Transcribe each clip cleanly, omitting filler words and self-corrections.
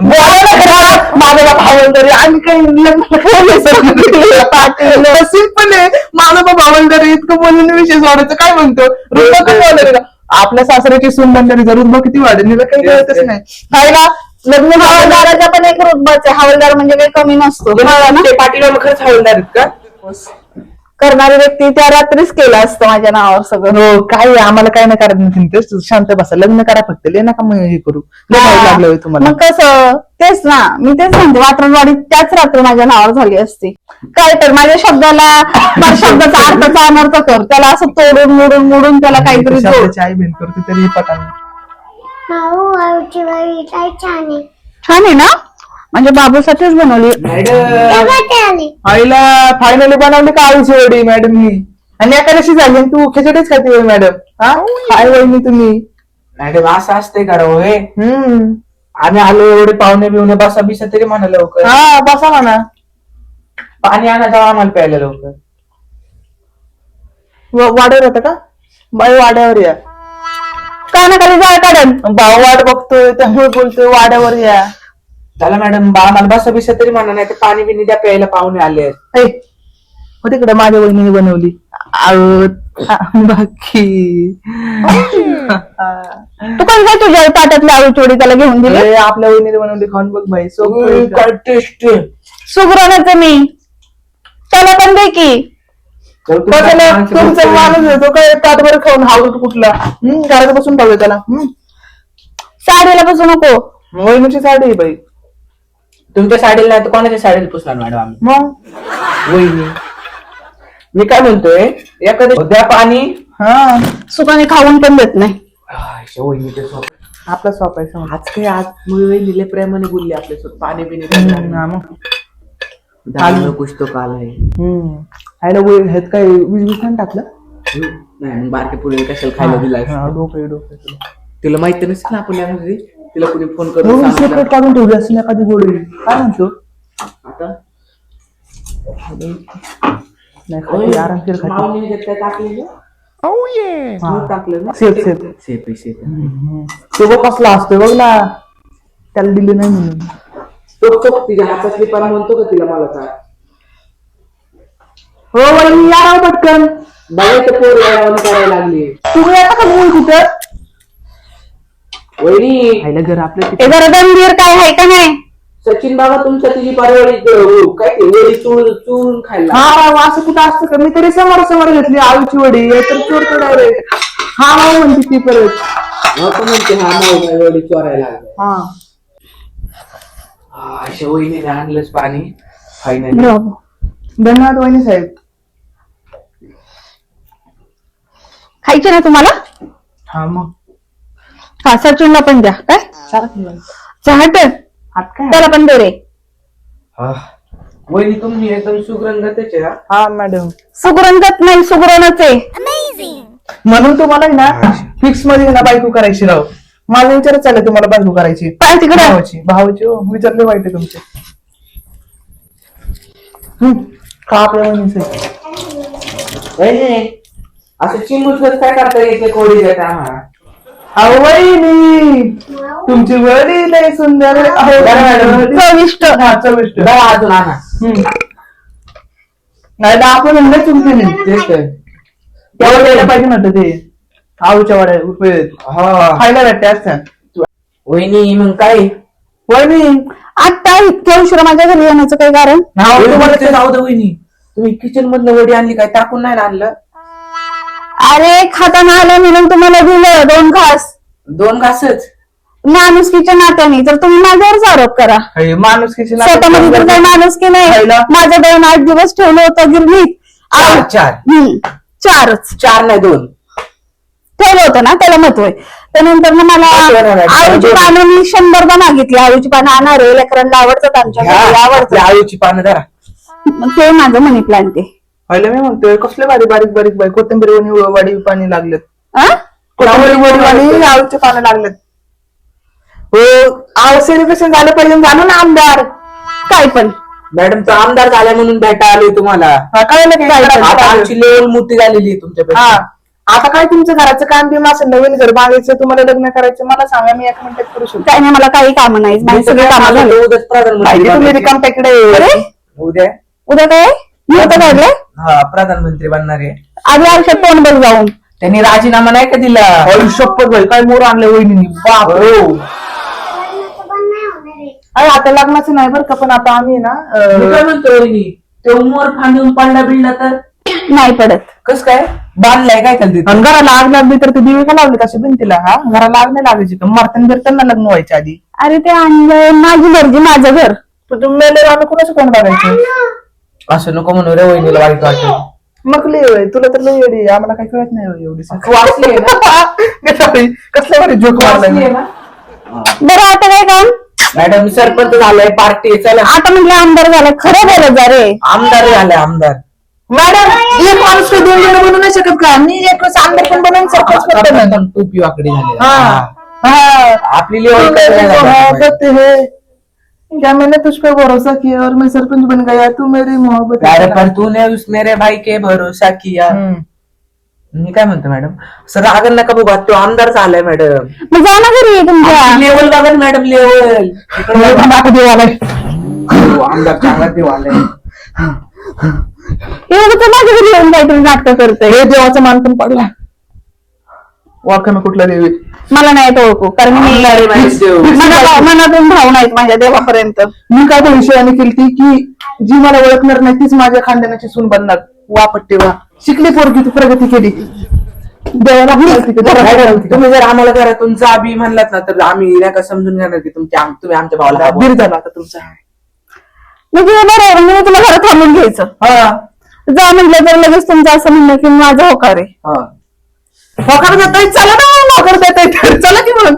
माझा भावंदरी आम्ही काही सिंपल आहे. माझा भावंदरी इतकं बोलून विषय सोडायचं काय म्हणतो रुपा कमी वगैरे का आपल्या सासऱ्याची सून बनणारी जरूर मग किती वाढेल मला काही कळतच नाही. हायला लग्न हवालदाराचा पण एक रुतबाच आहे. हवालदार म्हणजे काही कमी नसतो. ते पाटील खरंच हवालदार आहेत का? करणारी व्यक्ती त्या रात्रीच केलं असतं माझ्या नावावर सगळं. हो काय आम्हाला काय नाही करायचं नाही. तेच शांत बसा लग्न करा फक्त ले नका मग हे करू लागलं तुम्हाला. मग कसं तेच ना मी तेच म्हणते वात्रवाडी त्याच रात्री माझ्या नावावर झाली असती. काय तर माझ्या शब्दाला शब्दाचा अर्थाचा अनर्थ कर त्याला असं तोडून मोडून मोडून त्याला काहीतरी जोड. शब्दाची आई बहीण करते तरी पटा छान आहे ना म्हणजे बाबूसाठीच बनवली. आईला फायनली बनवली का आईची वडी मॅडम मी आणि एखाद्याशी झाली आणि तू खिचडीच खाते होय मॅडम. हा काय वहिनी तुम्ही मॅडम असं असते का राव हे हम्म आम्ही आलो एवढे पाहुणे बिवणे बसा बिसा तरी म्हणा लवकर हा बसा म्हणा पाणी आणा जाऊ आम्हाला प्यायला लवकर. वाड्यावर होतं का बाई वाड्यावर या कानाखाली जाळ काढन. भाऊ वाट बघतोय त्यामुळे बोलतोय वाड्यावर या. चला मॅडम आम्हाला बसा बिसा तरी म्हणा नाही तर पाणी बिनी द्या प्यायला पाहुणे आले. हो तिकडे माझ्या वहिनीने बनवली बाकी तू पण काय तुझ्या ताटातली आळू चोडी त्याला घेऊन दिली. आपल्या वहिनीने बनवली खाऊन बघ भाई काय टेस्ट सुगरणाचं मी त्याला पण दे की. तुमचा माणूस आहे तो काय ताटभर खाऊन हावट कुठला घरात बसून पाहूया त्याला. साडीला बसू नको. वहिनीची साडी आहे बाई. तुमच्या साडीला नाही तर कोणाच्या साडीला पुसणार मॅडम आम्ही मग वहिनी. मी काय म्हणतोय एखाद्या द्या पाणी. हा सुखाने खाऊन पण देत नाही. वहिनी आपला स्वप आहे समज. आज काय आज वहिनीले प्रेमाने बोलली आपल्यासोबत पाणी बिनी कुछ तो काल आहे. ह्यात काय वीज नाही टाकलं नाही मग बारके पुढे कशाला खायला दिला डोकं तिला माहिती नसेल ना आपण यामध्ये तिला कुणी फोन करून सेपरेट काढून ठेवली असेल एखादी गोळी काय म्हणतो आता नाही खाती आरामशीर खाती टाकलं ना सेफ सेफ सेफ आहे सेफ तो बघ कसला असतोय बघ ना त्याला दिली नाही म्हणून तो तिच्या हातातली पान म्हणतो का तिला मला काय हो वहिनी या राव पटकन बघायचं पोर यावं करायला लागली. तुम्ही आता का मूळ कुठं वहिनी खायला घर आपलं हे जरा गंभीर काय आहे का नाही. सचिन बाबा तुमच्या तिची पारवडी काय ते वडी चुरून खायला. हा असं कुठं असतं का मी तरी समोर समोर घेतली आळूची वडी तर चोर डायरेक्ट हा म्हणते ती परत म्हणते हा मग वडी चोरायला लागली. हा अशा वहिनीने आणलंच पाणी फायनली. धन्यवाद वहिनी साहेब. खायचे ना तुम्हाला. हा मग हा सचिनला पण द्या काय चहाट त्याला पण दे रे. वहिनी तुम्ही एकदम सुगरंगातच आहे. हा मॅडम सुगरंगत नाही सुगरणच आहे. म्हणून तुम्हाला ना फिक्स मध्ये ना बायको करायची राव. माझा विचारच चालला तुम्हाला बायको करायची काय तिकडे भावाची हो विचारले वाईट आहे तुमचे. का आपल्या वहिनी वहिनी असं चिंगूस काय करता येते कोडी देत आम्हाला. अहो वहिनी तुमची वडी लय सुंदर चविष्ट चविष्ट अजून आणा. नाही तर आपण म्हणलं तुमचे नाही तेच तर. तेव्हा द्यायला पाहिजे नव्हतं ते आऊच्या वाड्या वेळेत खायला भेटते असतात. वहिनी मग काय वहिनी आता इतक्या उशिरा माझ्या घरी येण्याचं काही कारण. तुम्हाला ते जाऊ दे वहिनी तुम्ही किचन मधलं वडी आणली काय टाकून नाही आणलं. अरे खाताना आलं म्हणून तुम्हाला दिलं 2 घास 2 घासच माणुसकीच्या नात्याने तर तुम्ही माझ्यावरच आरोप करा. माणूस स्वतःमध्ये तर काही माणुसकी नाही. माझं 2-8 दिवस ठेवलं होतं गिरणीत. 4च 4 नाही 2 ठेवलं होतं ना त्याला महत्व आहे. त्यानंतर ना मला आळूची पानं मी 100दा मागितली. आळूची पानं आणणार आहे लेकरांना आवडतात आमच्या आवडतात आळूची पानं धरा. मग ते माझं मनी प्लांट ते पहिलं मी म्हणतोय कसले बारीक बारीक बारीक बारीक कोथिंबीर वाडी पाणी लागलेत. कोथिंबीर आळूचे पानं लागलेत. हो सेलिब्रेशन झालं पाहिजे झालं ना आमदार काय पण मॅडमचा आमदार झालाय म्हणून भेटा आलोय तुम्हाला. कळलं आता आमची लेवल मोठी झालेली आहे तुमच्यापेक्षा. आता काय तुमचं घराचं काम बिम असं नवीन घर बांधायचं तुम्हाला लग्न करायचं मला सांगा मी 1 मिनिटात करू शकतो. काही नाही, मला काही कामं नाही, माझी सगळी कामं झाली. उद्याच प्रधानमंत्री पाहिजे तुम्ही बनणार रिकाम तिकडे अरे उद्या उद्या काय मी आता काढले हा प्रधानमंत्री बनणार आहे. आधी आयुष्यात तोंड बघ जाऊन. त्यांनी राजीनामा नाही का दिला. शपथ भाई काय मोर आणले वहिनी बाप रे. अरे आता लग्नाचं नाही बरं का पण आता आम्ही ना मी काय म्हणतो वहिनी, ते उमर फांदून पडला बिडला तर नाही पडत. कस काय बांधलाय काय खाली आणि घराला आग लागली तर ते दिवे का लावले तसे भिंतीला हा घराला आग नाही लागायची का मरताना बिरताना लग्न व्हायच्या आधी. अरे ते आणलंय, माझी मर्जी, माझं घर. पण तुम्ही मेले आम्ही कुणाचं कोण बघायचं. असं नको म्हणू रे वहिनीला वाईट वाटत. मग लय तुला तर लय येडी आम्हाला काही कळत नाही हो एवढी वाचली कसल्या बरे जोक मारलाय ना बरं आता काय काम? मॅडम सरपंच झालाय पार्टी चला आता म्हटलं आमदार झालं, खरं बोलत जा रे. आमदार झालाय आमदार. मॅडम एक माणूस काही 2 जण बनवू नाही शकत का मी एक आमदार पण बनवून सरपंच पण बनवून. टोपी वाकडी झाली हाँ आपली लेवल करते हैं क्या मैंने तुझ पे भरोसा किया और मैं सरपंच बन गया तू मेरी मोहब्बत प्यारे पर तूने उस मेरे भाई के भरोसा किया. मी काय म्हणतो मॅडम सर अगर नका बघा तो आमदार झालाय मॅडम. मग जा ना घरी तुमच्या. लेवल बघा मॅडम लेवल आमदार चांगला देवालय. एवढं तर माझ्या घरी येऊन काहीतरी नाटक करतोय. हे देवाचा मान पण पडला वाका मी कुठला देवी मला नाही येत ओळखू, कारण मी मनातून भाव नाहीत माझ्या देवापर्यंत. मी काय त्या विषयाने केली ती की जी मला ओळखणार नाही तीच माझ्या खानदानाची सून बनणार. वा पट्टे वा शिकली पोरगी तू प्रगती केली देवाला मॅडम तुम्ही जर आम्हाला घरातून जा बी म्हणलात ना तर आम्ही नाही का समजून घेणार की तुम्ही आमच्या भावाला बीर झाला आता तुमचा. म्हणजे बरोबर मी तुला घरात थांबून घ्यायचं. हा जा म्हटलं तर लगेच तुमचं असं म्हणणं की माझा होकार आहे. होकार देता येत चला ना होकार देता येत चला की मग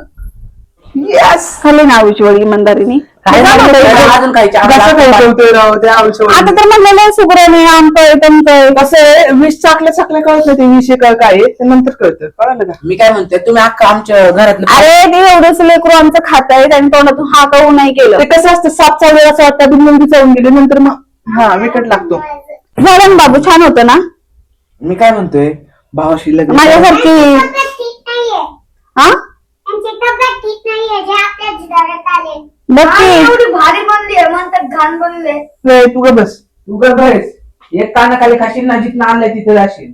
येस खाली नावाची वळी इमानदारीने. अजून काही कसं काय ठेवतोय राव त्या आयुष्यावर आता तर म्हणलेलं सुगराने आमतोय तमतोय. कसं आहे 20 चाकल्या कळत नाही ते 20 काय आहे ते नंतर कळतं कळालं का. मी काय म्हणते तुम्ही अख्खा आमच्या घरातलं अरे ते एवढंच लेकरू आमचं खात आहे त्यांनी तोंडातून हा कहू नाही केलं. ते कसं असतं सापचा वेळ असं वाटतं बिनमंदी चावून गेले नंतर मग हा विकट लागतो. झालं ना बाबू, छान होतं ना. मी काय म्हणतोय भावाशी लग्न माझ्यासारखी हा बघ की भारी बनली म्हणतात घाण बनले. नाही, तू का बस तू का बस एक कानाखाली खाशील ना जिथं आणलंय तिथं जाशील.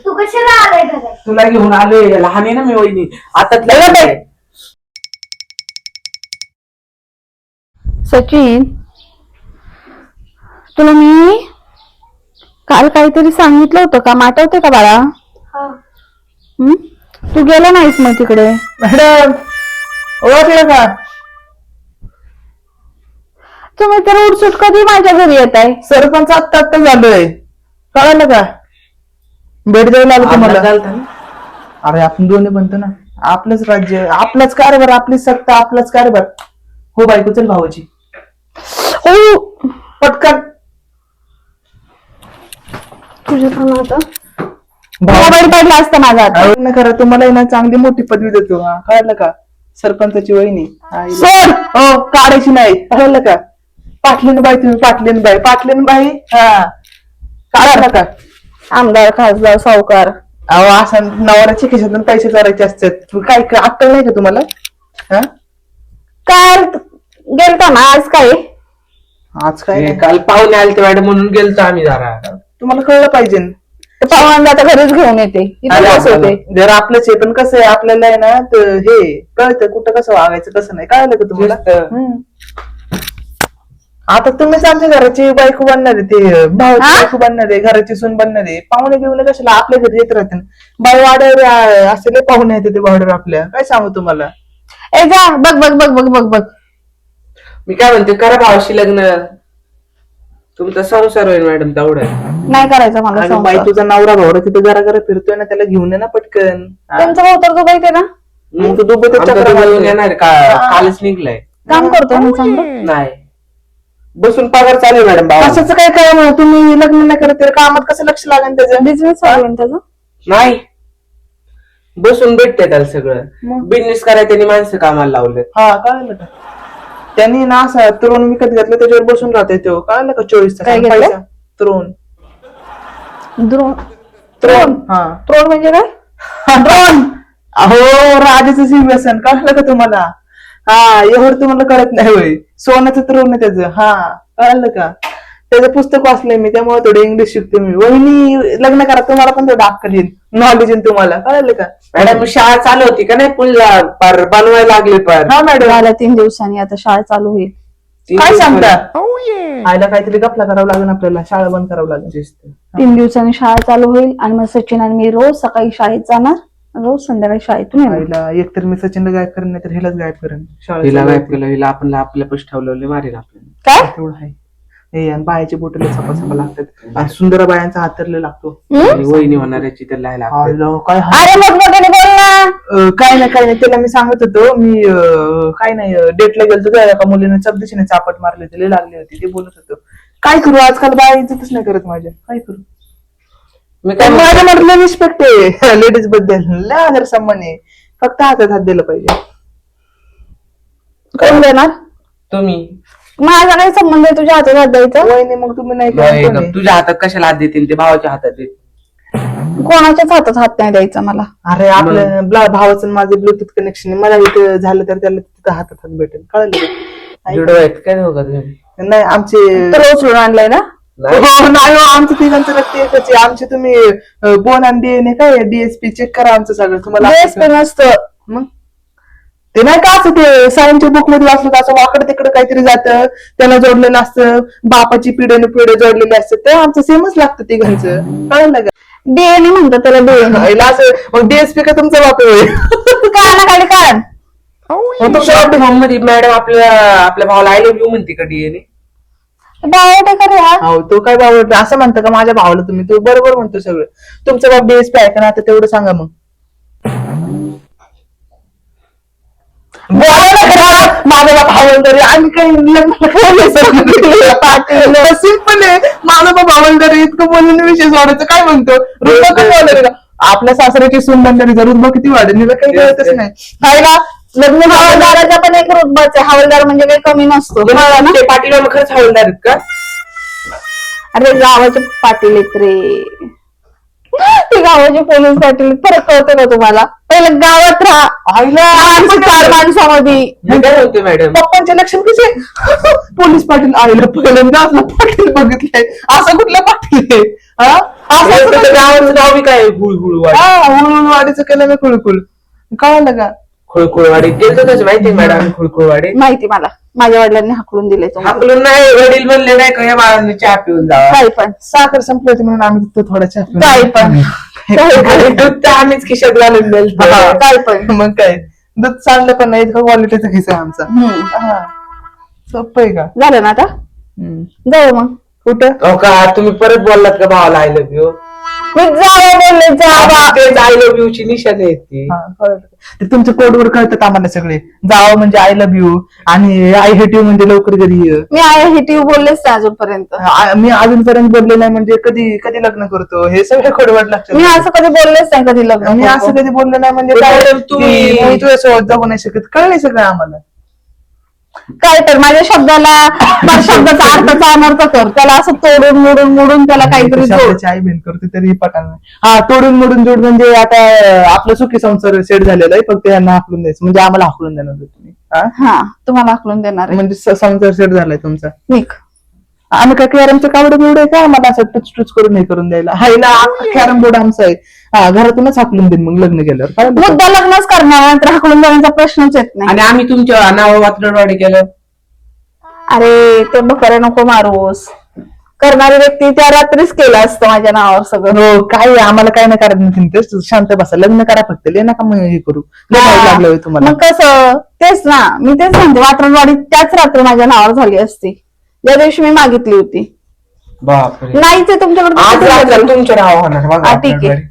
तू कशाला आलाय घरात? तुला घेऊन आलोय लहान आहे ना मी वहिनी आता सचिन, तुला मी काल काहीतरी सांगितलं होतं का, आठवते का बाळा? तू गेला नाहीस मग तिकडे. मॅडम ओळखलं का तुम्ही तर उठसूट कधी माझ्या घरी येत आहे. सरपंच आत्ता झालोय कळालं का. भेट द्यायला आलो तुम्हाला. अरे आपण दोन्ही बनतो ना आपलंच राज्य आपलाच कारभार आपली सत्ता आपलाच कारभार. हो बायको चल भावाची पटकन तुझ्या आता मोबाईल पडला असता माझा आता. लग्न करा तुम्हाला ना चांगली मोठी पदवी देतो हा कळलं का. सरपंचाची वहिनी सोड. हो काढायची नाही कळलं का. पाटलीन बाई तुम्ही पाटलीन बाई हा काढा का. आमदार खासदार सावकार अहो असं नवऱ्याच्या खिशातून पैसे करायचे असतात काय अक्कल नाही का तुम्हाला. हा काल गेलता ना, आज काय आज काय नाही. काल पाहुणे आले मॅडम म्हणून गेलतो आम्ही जरा. तुम्हाला कळलं पाहिजे तर पाहुण्यांना आता घरीच घेऊन येते. इथे बसवते. जर आपलंच आहे पण कसं आहे आपल्याला आहे ना हे कळतं कुठं कसं वागायचं कसं नाही कळलं का तुम्हाला. आता तुम्हीच आमच्या घराची बायको बनणार आहे ते भावाची बायको बनणार आहे घराची सून बनणार आहे. पाहुणे घेऊन कशाला आपल्या घरी येत राहते बाई वाड्यावर असले पाहुणे येते ते वाड्यावर आपल्या काय सांगू तुम्हाला. ए जा बघ बघ बघ बघ बघ बघ. मी काय म्हणते करा भावाशी लग्न तुमचा संसार होईल मॅडम तेवढं. नाही करायचं मला आणि बाई संसार. तुझा नवरा भावरा तिथे जरा फिरतोय ना त्याला घेऊन ये ना पटकन. तुमचा भाऊ तर तो काही ना मग तू दुबईत आमचा चक्र तो मारतोय. येऊन येणार का कालच निघलाय. काम करतो ना चांगलं. नाही बसून पगार चालू आहे मॅडम भावा. कशाचं काय काय तुम्ही लग्न नाही करत तर कामात कसं लक्ष लागेल त्याचं. बिझनेस चालू आहे त्याचा. नाही बसून भेटते त्याला सगळं. मग? बिझनेस करायला त्यांनी माणसं कामाला लावले. हा कळलं का. त्यांनी ना असं तरुण विकत घेतलं त्याच्यावर बसून राहते तो कळलं का 24 काय घेतलं? तरुण द्रोण तरुण हा त्रोड म्हणजे काय? ड्रोन. अहो राजाचं सिंहासन कळलं का तुम्हाला? हा एवढं तुम्हाला कळत नाही होय. सोन्याचं तरुण आहे त्याचं. हा कळलं का? त्याचं पुस्तक वाचलंय मी, त्यामुळे थोडं इंग्लिश शिकते मी. वहिनी लग्न करा, तुम्हाला पण थोडं अक्कल येईल, नॉलेज येईल तुम्हाला. कळलं का? मॅडम शाळा चालू होती का नाही पुढला पार बनवायला लागले पार. हा मॅडम. झाल्या 3 दिवसांनी आता शाळा चालू होईल. काय सांगता? आईला काहीतरी गपला करावं लागेल, आपल्याला शाळा बंद करावं लागेल. 3 दिवसांनी शाळा चालू होईल आणि मग सचिन आणि मी रोज सकाळी शाळेत जाणार, रोज संध्याकाळी शाळेतून येणार. आईला एकतर मी सचिनला गायब करेन, नाही तर हिलाच गायब करेन. हिला शाळेत गायब केलं, हिला आपण आपल्या पैसे ठेवले मारेल आपल्याला. काय तेवढं आहे. हे आणि बायाचे बोटले सपा लागतात आणि सुंदर बायांचा हातरले लागतो. आणि वहिनी होणार याची त्याला लायला लागते. आईला काय अरे मोठमोठ्याने बोल ना. काय नाही त्याला मी सांगत होतो. मी काय नाही डेटला गेलो त्या एका मुलीने चपदिशीने चापट मारली होती, लई लागली होती. ते बोलत होतो. काय करू, आजकाल बाया इज्जतच नाही करत माझ्या. काय करू? मी काय म्हणतो, माझ्या म्हटलं रिस्पेक्ट आहे लेडीज बद्दल, लय आदर सन्मान आहे. फक्त हातात हात दिलं पाहिजे. कोण देणार? तुम्ही माझा काही संबंध आहे तुझ्या हातात हात द्यायचा? वहिनी मग तुम्ही नाही बाई, केलं कोणी? गप, तुझ्या हातात कशाला हात देतील, ते भावाच्या हातात देतील. कोणाच्याच हातात हात नाही द्यायचा मला. अरे आपलं भावाचं आणि माझं ब्लूटूथ कनेक्शन आहे. मला इथं झालं तर त्याला तिथं हातात हात भेटेल. कळलं का? जुडो आहेत काय हो का तुम्ही? नाही आमचे तर उचलून आणलंय ना. नाही. हो, नाही हो, आमचं तिघांचं रक्त एकच आहे. आमचे तुम्ही बोन आणि डीएनए काय डीएसपी चेक करा आमचं सगळं तुम्हाला. DSP नसतं. मग ते नाही का असं ते सायन्सच्या बुक मध्ये वाचलं का, असं वाकडं तिकडं काहीतरी जातं, त्याला जोडलेलं असतं, बापाची पिढ्याने पिढ्या जोडलेली असतं. ते आमचं सेमच लागतं तिघांचं. कळलं का? DNA म्हणतात त्याला DNA. हिला असं मग डीएसपी का तुमचा बाप होय? कानाखाली कान. शॉर्ट फॉर्म मध्ये मॅडम आपल्या भावाला आय लव्ह यू म्हणते का डीएनए? बायोटे करे हा. हो तो काय बाबा असं म्हणतं का माझ्या भावाला तुम्ही? तो बरोबर म्हणतो सगळं. तुमचा बाप डीएसपी आहे का ना? आता तेवढं सांगा मग. माझा बाप हवालदारी आणि काही सिंपल आहे. माझा बाप हवालदारी इतकं बोलून विषय सोडायचं काय म्हणतो? रुतबा कमी वाढेल का? आपल्या सासऱ्याची सून बनणारी रुतबा किती वाढेल? हिला काही कळतच नाही. हाय ना लग्न हवालदाराचा पण एक रुतबाच आहे. हवालदार म्हणजे काही कमी नसतो. कळलं ना? ते पाटील मग खरंच हवालदार आहेत का? अरे गावाचे पाटील आहेत रे. ते गावाचे पोलीस पाटील. फरक कळतो का तुम्हाला? पहिलं गावात राहा. आईला चार माणसामध्ये. मी काय म्हणते मॅडम, पप्पांचे लक्षण कसे पोलीस पाटील आईला पहिल्यांदा असला पाटील बघितलंय. असं कुठलं पाटील आहे? हा? असं असं तर गावाचं नाव बी काय हुळहुळवाडी. हुळहुळवाडीचं केलं मी खुळकुल. कळलं का? खुळखुळवाडी गेलो त्याचं माहिती मॅडम. खुळखुळवाडी माहिती मला. माझ्या वडिलांनी हाकलून दिले तुम्हाला. आपलं नाही, वडील म्हणले नाही का या बाळांनी चहा पिऊन जावा. काही पण. साखर संपली होती म्हणून आम्ही तिथं थोडा चहा पिऊन काही पण. आणि दूध तर आम्हीच खिशात घालून दिलं. हा. काही पण. मग काय दूध चांगलं पण नाही, इतकं क्वालिटीचा खिसा आहे आमचा. हा. सोपं आहे का? झालं ना आता. जाऊ मग. कुठं? हो का तुम्ही परत बोललात का भावाला आय लव्ह यू? मी जावं बोलले जावा. तेच आय लव्ह यू ची निशाने आहेत ती. हा, कळलं. ते तुमचे कोडवर कळतात आम्हाला सगळे. जावं म्हणजे आय लव्ह यू आणि आय हेट यू म्हणजे लवकर घरी ये. मी आहे हे टीव्ही बोललेच नाही अजूनपर्यंत. मी अजूनपर्यंत बोलले नाही म्हणजे कधी कधी लग्न करतो हे सगळे कोडवर लक्षात. मी असं कधी बोललेच नाही कधी लग्न मी असं करतो. कधी बोललो नाही म्हणजे पण काय मॅडम तुम्ही- की मी तुझ्यासोबत जगू नाही शकत. कळलंय सगळं आम्हाला. काय तर माझ्या शब्दाचा अर्थाचा अनर्थ कर. त्याला असं तोडून मोडून त्याला काहीतरी जोड. शब्दाची आई बहीण करते तरी पटाल नाही. हा तोडून मोडून जोड म्हणजे आता आपलं सुखी संसार सेट झालेला आहे. फक्त यांना हाकलून द्यायचं म्हणजे आम्हाला हाकलून देणार होते तुम्ही. हा? हा तुम्हाला हाकलून देणार आहे. म्हणजे संसार सेट झालाय तुमचा. निक. आम्ही काय कॅरमचं कावडं बिवड आहे का आम्हाला असं टच करून हे करून द्यायला? हाय ना कॅरम बोर्ड आमचा आहे. हा घरातूनच हाकलून देईन मग लग्न केल्यावर. काय म्हणतो? मुद्दा लग्नच करणार नंतर हाकलून देण्याचा प्रश्नच येत नाही. आणि आम्ही तुमच्या नाव वात्रडवाडी केलं. अरे ते बकऱ्या नको मारूस. करणारी व्यक्ती त्या रात्रीच केलं असतं माझ्या नावावर सगळं. हो काय आहे, आम्हाला काय नाही करायचं नाही. तेच शांत बसा लग्न करा फक्त. ले नका मग हे करू. लय वाईट लागलं होय तुम्हाला. मग कसं तेच ना मी तेच म्हणते वात्रटवाडी त्याच रात्री माझ्या नावावर झाली असती ज्या दिवशी मी मागितली होती. बापरे. नाहीच आहे तुमच्याकडे. आज रात्री तुमच्या नाव होणार बघा. हा, ठीक आहे.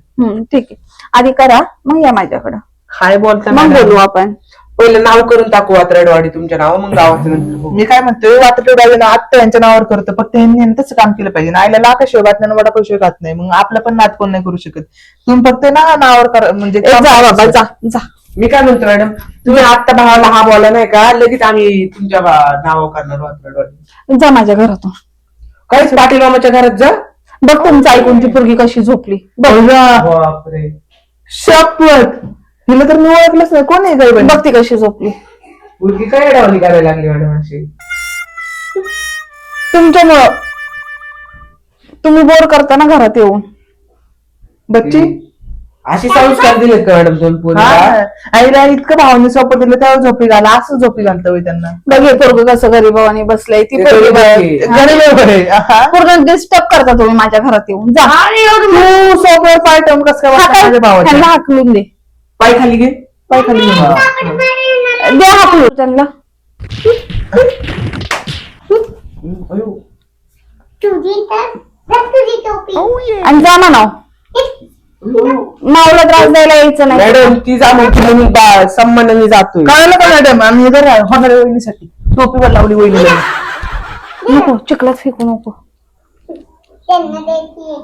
ठीक आहे. आधी करा मग या माझ्याकडं. काय बोलता मग मॅडम? बोलू आपण. पहिलं नाव करून टाकू वात्रडवाडी तुमच्या नाव, मग गावाचं नंतर बघू. मी काय म्हणतोय वाटतं आत्ता यांच्या नावावर करतो. फक्त यांनी तसं काम केलं पाहिजे. आईला लाखाशिवाय बातम्या वडापाशिवाय खात नाही. मग आपलं पण नात कोण नाही करू शकत. तुम्ही फक्त ना नावावर करा म्हणजे जा बाबा जा जा. मी काय म्हणतो मॅडम, तुम्ही आत्ता भावाला हा बोला नाही का, लगेच आम्ही तुमच्या नाव करणार वात्रडवाडी. जा माझ्या घरातून. काहीच पाटील मामाच्या घरात जा. बघ तुमचं ऐकून ती पोरगी कशी झोपली. बघ. बापरे. शपथ हिला तर मी ओळखलंच नाही. कोण आहे गरीब बघ ती कशी झोपली. मुलगी काय डावली करायला लागली मॅडम अशी? तुमच्यामुळं तुम्ही बोर करता ना घरात येऊन. बच्ची अशी संस्कार दिलेत का मॅडम तुम्ही पोरीला? आईला इतकं भावाने सोपं दिलं तेव्हा झोपी घाला, असं झोपी घालतं होय त्यांना. बघ हे पोरग कसं गरीबावानी बसलंय. ती ते पोरगी गरीब आहे. गरीब आहे. आहा. पूर्ण डिस्टर्ब करता तुम्ही माझ्या घरात येऊन. जा तू सोप्यावर पाय ठेवून कसं काय बसला माझ्या भावाच्या? त्यांना हाकलून दे. पाय खाली घे. पाय खाली घेऊन जा. दे हाकलून त्यांना. अयो. तुझी टोपी आणि जा म्हणा माऊला त्रास द्यायला यायचं नाही. मॅडम ती जा म्हणते म्हणून संबंधाने जातोय. कळलं का मॅडम? आम्ही जर होणाऱ्या वहिनीसाठी टोपीवर लावली वहिनीला. नको चिखलात फेकू नको. त्यांना द्यायची